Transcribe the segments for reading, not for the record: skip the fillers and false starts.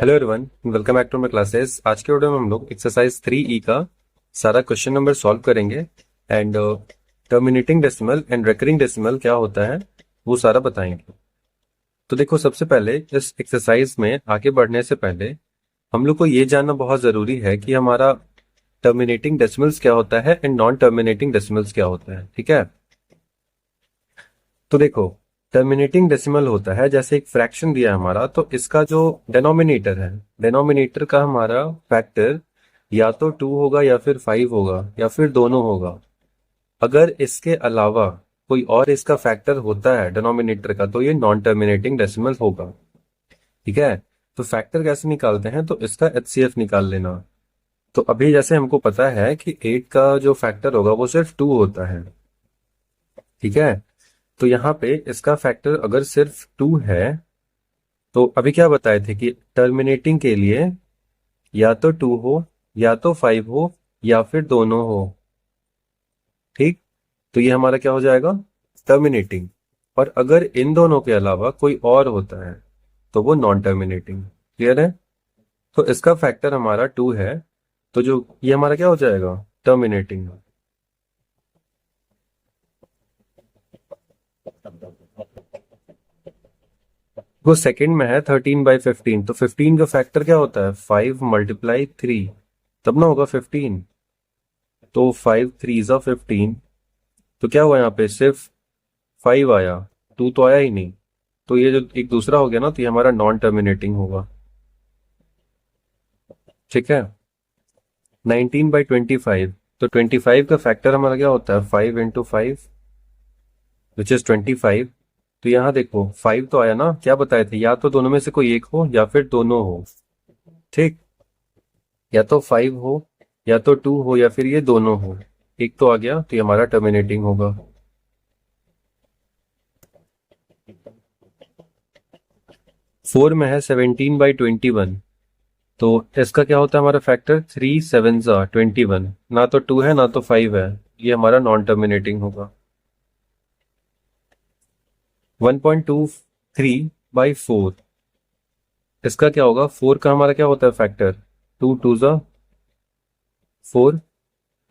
Hello everyone, welcome back to my classes. आज के video में हम लोग एक्सरसाइज 3E का सारा क्वेश्चन नंबर सॉल्व करेंगे and terminating decimal and recurring decimal क्या होता है वो सारा बताएंगे। तो देखो, सबसे पहले इस एक्सरसाइज में आगे बढ़ने से पहले हम लोग को ये जानना बहुत जरूरी है कि हमारा टर्मिनेटिंग डेसिमल्स क्या होता है एंड नॉन टर्मिनेटिंग डेसिमल्स क्या होता है। ठीक है, तो देखो, टर्मिनेटिंग डेसिमल होता है जैसे एक फ्रैक्शन दिया है हमारा, तो इसका जो डिनोमिनेटर है, डिनोमिनेटर का हमारा फैक्टर या तो 2 होगा या फिर 5 होगा या फिर दोनों होगा। अगर इसके अलावा कोई और इसका फैक्टर होता है डिनोमिनेटर का, तो ये नॉन टर्मिनेटिंग डेसिमल होगा। ठीक है, तो फैक्टर कैसे निकालते हैं, तो इसका एचसीएफ निकाल लेना। तो अभी जैसे हमको पता है कि 8 का जो फैक्टर होगा वो सिर्फ 2 होता है। ठीक है, तो यहाँ पे इसका फैक्टर अगर सिर्फ 2 है, तो अभी क्या बताए थे कि टर्मिनेटिंग के लिए या तो 2 हो या तो 5 हो या फिर दोनों हो। ठीक, तो ये हमारा क्या हो जाएगा, टर्मिनेटिंग। और अगर इन दोनों के अलावा कोई और होता है तो वो नॉन टर्मिनेटिंग। क्लियर है, तो इसका फैक्टर हमारा 2 है, तो जो ये हमारा क्या हो जाएगा, टर्मिनेटिंग। वो सेकंड में है 13/15, तो 15 का फैक्टर क्या होता है, 5 × 3, तब ना होगा 15। तो 5 3 × 15, तो क्या हुआ यहाँ पे, सिर्फ 5 आया, 2 तो आया ही नहीं। तो ये जो एक दूसरा हो गया ना, तो ये हमारा नॉन टर्मिनेटिंग होगा। ठीक है, 19/25, तो 25 का फैक्टर हमारा क्या होता है, 5 × 5 विच इज 25। तो यहाँ देखो 5 तो आया ना, क्या बताए थे, या तो दोनों में से कोई एक हो या फिर दोनों हो। ठीक, या तो 5 हो या तो 2 हो या फिर ये दोनों हो। एक तो आ गया, तो ये हमारा टर्मिनेटिंग होगा। 4 में है 17/21, तो इसका क्या होता है हमारा फैक्टर, 3 7 21, ना तो 2 है ना तो 5 है, ये हमारा नॉन टर्मिनेटिंग होगा। 1.23/4, इसका क्या होगा, 4 का हमारा क्या होता है फैक्टर, 2 2 ज़ा 4,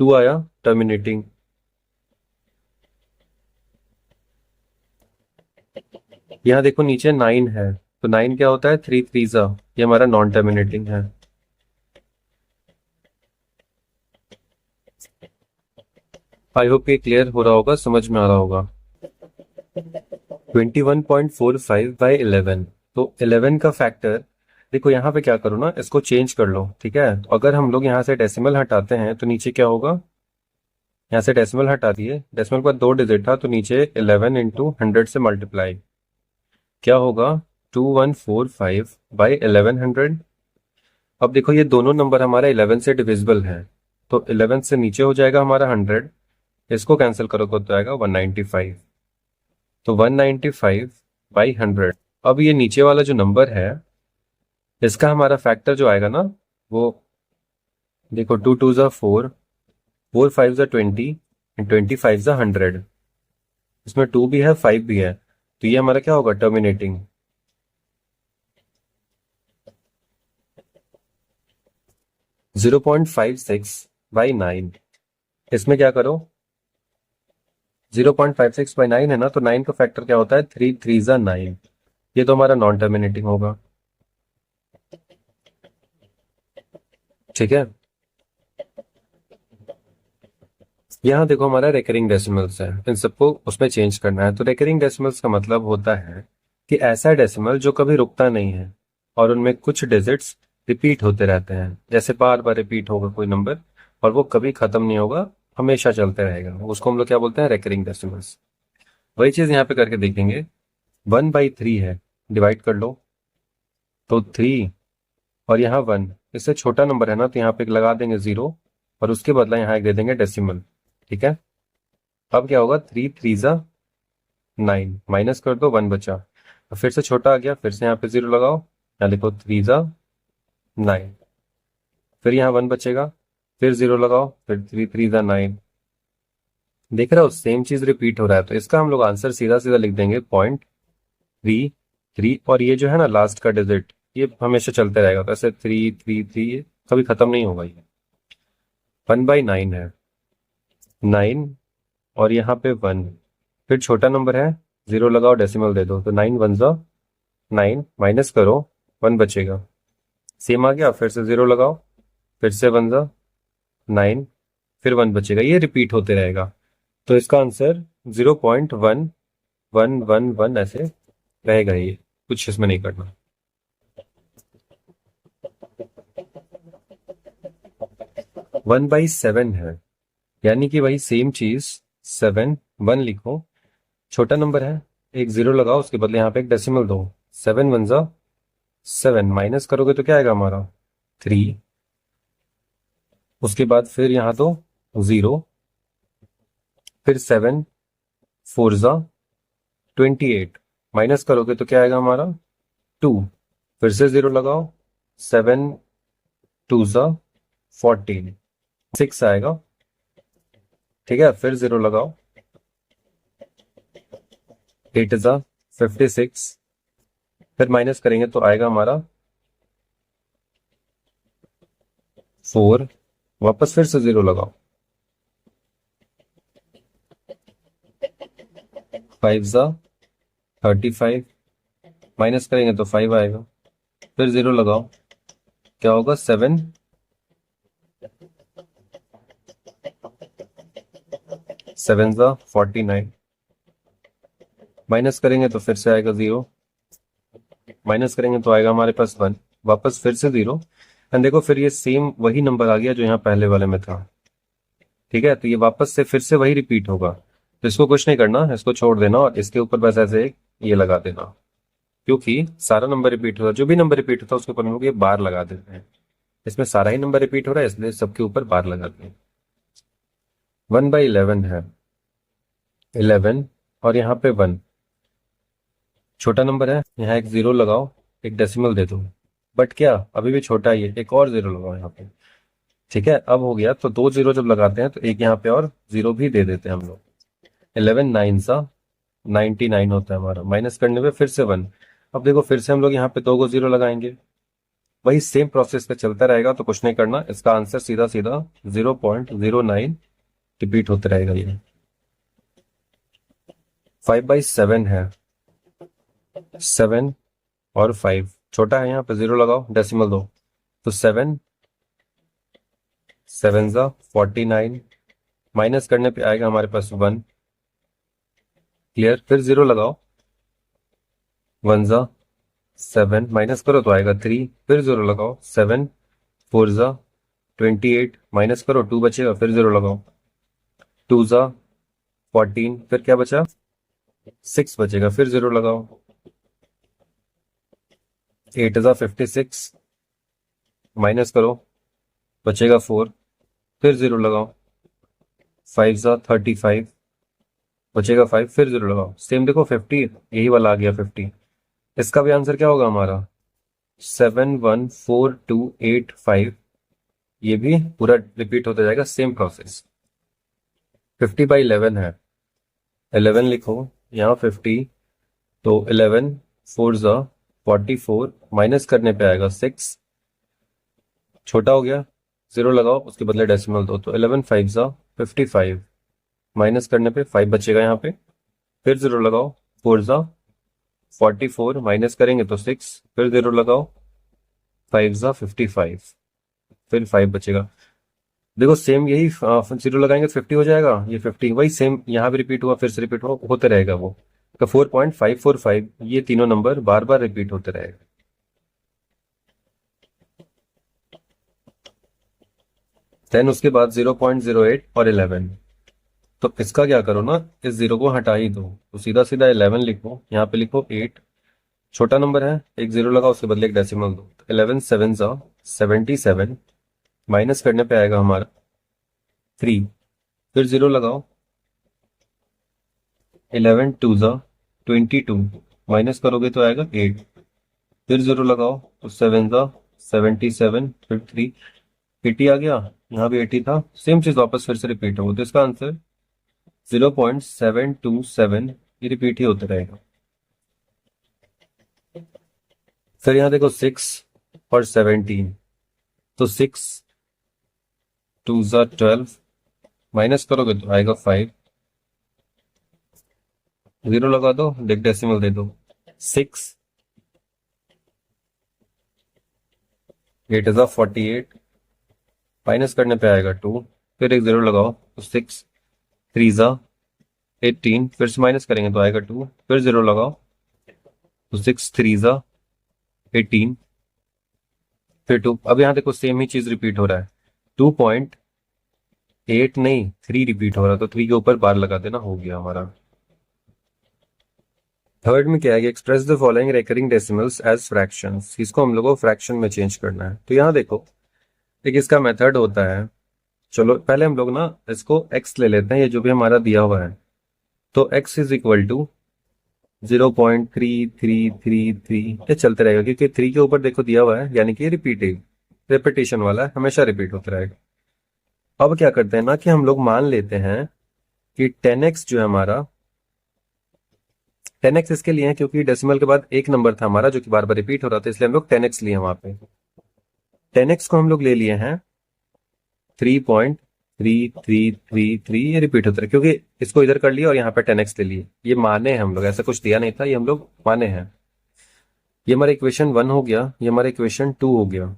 2 आया, टर्मिनेटिंग। यहाँ देखो नीचे 9 है, तो 9 क्या होता है, 3 3 ज़ा, ये हमारा नॉन टर्मिनेटिंग है। आई होप ये क्लियर हो रहा होगा, समझ में आ रहा होगा। 21.45/11, तो 11 का फैक्टर, देखो यहाँ पे क्या करो ना, इसको चेंज कर लो। ठीक है, तो अगर हम लोग यहाँ से डेसिमल हटाते हैं तो नीचे क्या होगा, यहाँ से डेसिमल हटा दिए, डेसिमल का 2 डिजिट था, तो नीचे 11 × 100 से मल्टीप्लाई क्या होगा, 2145/1100। अब देखो ये दोनों नंबर हमारा 11 से डिविजिबल है, तो 11 से नीचे हो जाएगा हमारा 100, इसको कैंसिल करोगे तो आएगा 195। तो 195/100। अब ये नीचे वाला जो नंबर है, इसका हमारा फैक्टर जो आएगा ना, वो देखो 2 2 ज़ा 4, 4 5 ज़ा 20 एंड 25 ज़ा 100। इसमें 2 भी है 5 भी है, तो ये हमारा क्या होगा, टर्मिनेटिंग। 0.56/9, इसमें क्या करो, 0.56/9 है ना, तो 9 का फैक्टर क्या होता है, 3 3 ज़ा 9, ये तो हमारा नॉन टर्मिनेटिंग होगा। ठीक है, यहाँ देखो हमारा रेकरिंग डेसिमल्स है, इन सबको उसमें चेंज करना है। तो रेकरिंग डेसिमल्स का मतलब होता है कि ऐसा डेसिमल जो कभी रुकता नहीं है और उनमें कुछ डिजिट्स रिपीट होते रहते हैं, जैसे बार बार रिपीट होगा कोई नंबर और वो कभी खत्म नहीं होगा, हमेशा चलते रहेगा, उसको हम लोग क्या बोलते हैं, रेकरिंग डेसिमल्स। वही चीज यहाँ पे करके देखेंगे। 1/3 है, डिवाइड कर लो, तो 3 और यहाँ 1, इससे छोटा नंबर है ना, तो यहाँ पे एक लगा देंगे 0 और उसके बदला यहाँ एक दे देंगे डेसिमल। ठीक है, अब क्या होगा, 3 3 ज़ा 9, माइनस कर दो, 1 बचा। अब फिर से छोटा आ गया, फिर से यहाँ पे 0 लगाओ, यहाँ लिखो 3 ज़ा 9, फिर यहाँ 1 बचेगा, फिर 0 लगाओ, फिर 3 3 ज़ा 9। देख रहे हो, सेम चीज रिपीट हो रहा है, तो इसका हम लोग आंसर सीधा सीधा लिख देंगे 0.33। और ये जो है ना लास्ट का डिजिट, ये हमेशा चलते रहेगा, तो ऐसे 3 3 3 ये कभी खत्म नहीं होगा ये। 1/9 है, 9 और यहाँ पे 1, फिर छोटा नंबर है, जीरो लगाओ डेसिमल दे दो, तो 9 1 9, माइनस करो 1 बचेगा, सेम आ गया, फिर से जीरो लगाओ, फिर से 1 9, फिर 1 बचेगा, ये रिपीट होते रहेगा। तो इसका आंसर 0.1111 ऐसे रहेगा, ये कुछ इसमें नहीं करना। 1/7 है, यानी कि वही सेम चीज, 7 1 लिखो, छोटा नंबर है, एक जीरो लगाओ, उसके बदले यहाँ पे एक डेसिमल दो, 7 1 7, माइनस करोगे तो क्या आएगा हमारा 3, उसके बाद फिर यहाँ तो जीरो, फिर 7 4 28, माइनस करोगे तो क्या आएगा हमारा 2, फिर से जीरो लगाओ, 7 2 14, 6 आएगा, ठीक है, फिर जीरो लगाओ, 8 56, फिर माइनस करेंगे तो आएगा हमारा 4, वापस फिर से जीरो लगाओ, 5 35, माइनस करेंगे तो 5 आएगा, फिर जीरो लगाओ, क्या होगा 7 7 49, माइनस करेंगे तो फिर से आएगा 0, माइनस करेंगे तो आएगा हमारे पास 1, वापस फिर से 0, एंड देखो फिर ये सेम वही नंबर आ गया जो यहाँ पहले वाले में था, ठीक है, तो ये वापस से फिर से वही रिपीट होगा, तो इसको कुछ नहीं करना, इसको छोड़ देना और इसके ऊपर बस ऐसे एक ये लगा देना, क्योंकि सारा नंबर रिपीट होता है, जो भी नंबर रिपीट होता है उसके ऊपर हम लोग ये बार लगा देते हैं, इसमें सारा ही नंबर रिपीट हो रहा है इसलिए सबके ऊपर बार लगाते हैं। 1/11 है, 11 और यहाँ पे 1, छोटा नंबर है, यहाँ एक जीरो लगाओ, एक डेसिमल दे दो, बट क्या अभी भी छोटा ही है, एक और जीरो लगाओ यहाँ पे, ठीक है, अब हो गया, तो दो जीरो जब लगाते हैं तो एक यहाँ पे और जीरो भी दे देते हैं हम लोग, 11 9 99 होता है हमारा, माइनस करने पे फिर से 1, अब देखो फिर से हम लोग यहाँ पे दो को जीरो लगाएंगे, वही सेम प्रोसेस पे चलता रहेगा, तो कुछ नहीं करना, इसका आंसर सीधा सीधा 0.09 रिपीट होते रहेगा ये। 5/7 है, 7 और 5, छोटा है, यहाँ पे जीरो लगाओ डेसिमल दो, तो 7 7 49, माइनस करने पे आएगा हमारे पास 1, क्लियर, फिर जीरो लगाओ, 1 7, माइनस करो तो आएगा 3, फिर जीरो लगाओ, 7 4 28, माइनस करो 2 बचेगा, फिर जीरो लगाओ, 2 14, फिर क्या बचा 6 बचेगा, फिर जीरो लगाओ, 8 56, माइनस करो बचेगा 4, फिर जीरो लगाओ, 5 35, बचेगा 5, फिर जीरो लगाओ, सेम देखो 50, यही वाला आ गया 50, इसका भी आंसर क्या होगा हमारा 7 1 4 2 8 5, ये भी पूरा रिपीट होता जाएगा, सेम प्रोसेस। 50/11 है, 11 लिखो, यहाँ 50, तो 11 4 44, माइनस करने पे आएगा 6, छोटा हो गया, जीरो लगाओ, उसके बदले डेसिमल दो, तो 11 5 55, माइनस करने पे 5 बचेगा यहाँ पे, फिर जीरो लगाओ, 4 44, माइनस करेंगे तो 6, फिर जीरो लगाओ, 5 55, फिर 5 बचेगा, देखो सेम यही जीरो लगाएंगे तो 50 हो जाएगा, ये 50 वही सेम यहाँ भी रिपीट हुआ, फिर से रिपीट हुआ, होते रहेगा वो, तो 4.545, ये तीनों नंबर बार बार रिपीट होते रहेगा। देन उसके बाद 0.08 और 11, तो इसका क्या करो ना, इस जीरो को हटा ही दो, तो सीधा सीधा 11 लिखो, यहाँ पे लिखो 8, छोटा नंबर है, एक जीरो लगाओ, उसके बदले एक डेसिमल दो, तो 11 7 77, माइनस करने पे आएगा हमारा 3, फिर जीरो लगाओ, 11 2 22, माइनस करोगे तो आएगा 8, फिर जीरो लगाओ, तो 7 77, फिर 3, 80 आ गया, यहाँ भी 80 था, सेम चीज वापस फिर से रिपीट हो, तो इसका आंसर 0.727, ये रिपीट ही होता रहेगा। फिर यहाँ देखो 6 और 17, तो 6 2 ज़ा 12, माइनस करोगे तो आएगा 5, जीरो लगा दो, डेसिमल दे दो। 6 8 ज़ा 48, माइनस करने पे आएगा 2, फिर एक जीरो लगाओ तो 6 3 ज़ा 18, फिर से माइनस करेंगे तो आएगा 2, फिर जीरो लगाओ तो 6 3 ज़ा 18, फिर 2। अब यहाँ देखो सेम ही चीज रिपीट हो रहा है, 2.8 नहीं 3 रिपीट हो रहा है, तो 3 के ऊपर बार लगा देना, हो गया हमारा। थर्ड में क्या है कि express the following recurring decimals as fractions, इसको हम लोग को फ्रैक्शन में चेंज करना है। तो यहाँ देखो एक इसका मेथड होता है, चलो पहले हम लोग ना इसको x ले लेते हैं, ये जो भी हमारा दिया हुआ है, तो x इज इक्वल टू 0.3333, ये चलते रहेगा क्योंकि 3 के ऊपर देखो दिया हुआ है, यानी कि रिपीटेशन वाला है, हमेशा रिपीट होता रहेगा। अब क्या करते हैं ना कि हम लोग मान लेते हैं कि 10x जो है हमारा, 10x इसके लिए है क्योंकि डेसिमल के बाद एक नंबर था हमारा जो कि बार बार रिपीट हो रहा था, इसलिए हम लोग 10x लिए वहां पे। 10x को हम लोग ले लिए हैं 3.3333, ये रिपीट होता है क्योंकि इसको इधर कर लिया और यहाँ पे 10x ले लिए, ये माने हैं हम लोग, ऐसा कुछ दिया नहीं था, ये हम लोग माने हैं। ये हमारा इक्वेशन 1 हो गया, ये हमारा इक्वेशन 2 हो गया।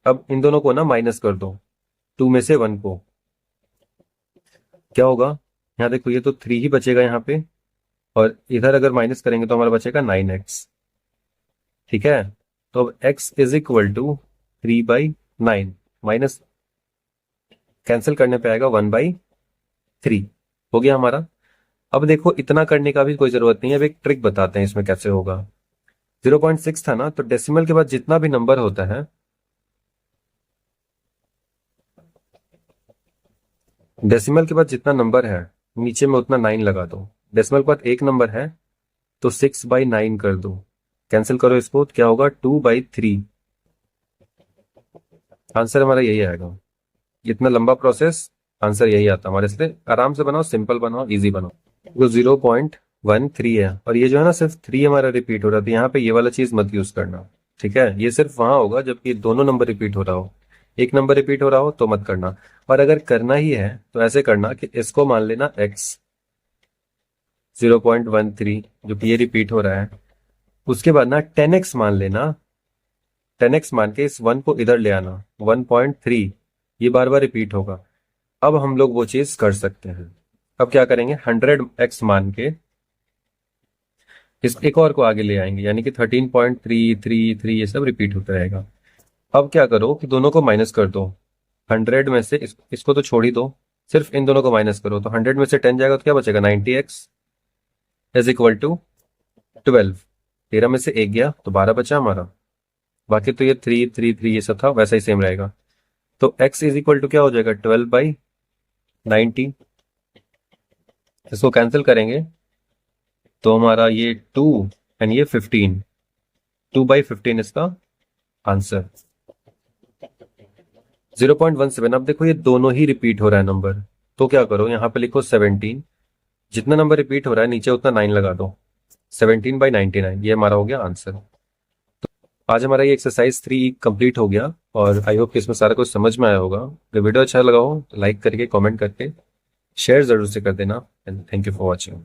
अब इन दोनों को ना माइनस कर दो, 2 में से 1 को, क्या होगा, यहाँ देखो ये तो 3 ही बचेगा यहाँ पे, और इधर अगर माइनस करेंगे तो हमारा बचेगा 9x। ठीक है, तो अब x is equal to 3/9, minus cancel करने पे आएगा 1/3, हो गया हमारा। अब देखो इतना करने का भी कोई जरूरत नहीं है, अब एक ट्रिक बताते हैं इसमें कैसे होगा। 0.6 था ना, तो डेसिमल के बाद जितना भी नंबर होता है, डेसिमल के बाद जितना नंबर है नीचे में उतना 9 लगा दो। डेसिमल के बाद एक नंबर है तो 6/9 कर दो, कैंसिल करो इसको, तो क्या होगा 2/3। आंसर हमारा यही आएगा। इतना लंबा प्रोसेस, आंसर यही आता है हमारे से। आराम से बनाओ, सिंपल बनाओ, इजी बनाओ। तो 0.13 है, और ये जो है ना सिर्फ 3 हमारा रिपीट हो रहा था, यहाँ पे ये वाला चीज मत यूज करना। ठीक है, ये सिर्फ वहां होगा जबकि दोनों नंबर रिपीट हो रहा हो, एक नंबर रिपीट हो रहा हो तो मत करना। और अगर करना ही है तो ऐसे करना कि इसको मान लेना x 0.13, जो कि ये रिपीट हो रहा है, उसके बाद ना 10x मान लेना, 10x मान के इस 1 को इधर ले आना, 1.3, ये बार बार रिपीट होगा। अब हम लोग वो चीज कर सकते हैं। अब क्या करेंगे, 100x मान के इस एक और को आगे ले आएंगे, यानी कि 13.333, ये सब रिपीट होता रहेगा। अब क्या करो कि दोनों को माइनस कर दो, 100 में से इसको तो छोड़ ही दो, सिर्फ इन दोनों को माइनस करो, तो 100 में से 10 जाएगा तो क्या बचेगा, 90x इज इक्वल टू 12। 13 में से एक गया तो 12 बचा हमारा, बाकी तो ये 3 3 3 ये सब था वैसा ही सेम रहेगा। तो x इज इक्वल टू क्या हो जाएगा, 12/90। इसको कैंसिल करेंगे तो हमारा ये 2 एंड ये 15, 2/15 इसका आंसर। 0.17। अब देखो ये दोनों ही रिपीट हो रहा है नंबर, तो क्या करो यहाँ पे लिखो 17, जितना नंबर रिपीट हो रहा है नीचे उतना 9 लगा दो, 17/99, ये हमारा हो गया आंसर। तो आज हमारा ये एक्सरसाइज 3 कंप्लीट हो गया, और आई होप कि इसमें सारा कुछ समझ में आया होगा। अगर वीडियो अच्छा लगा हो तो लाइक करके, कमेंट करके शेयर जरूर से कर देना, and thank you for watching.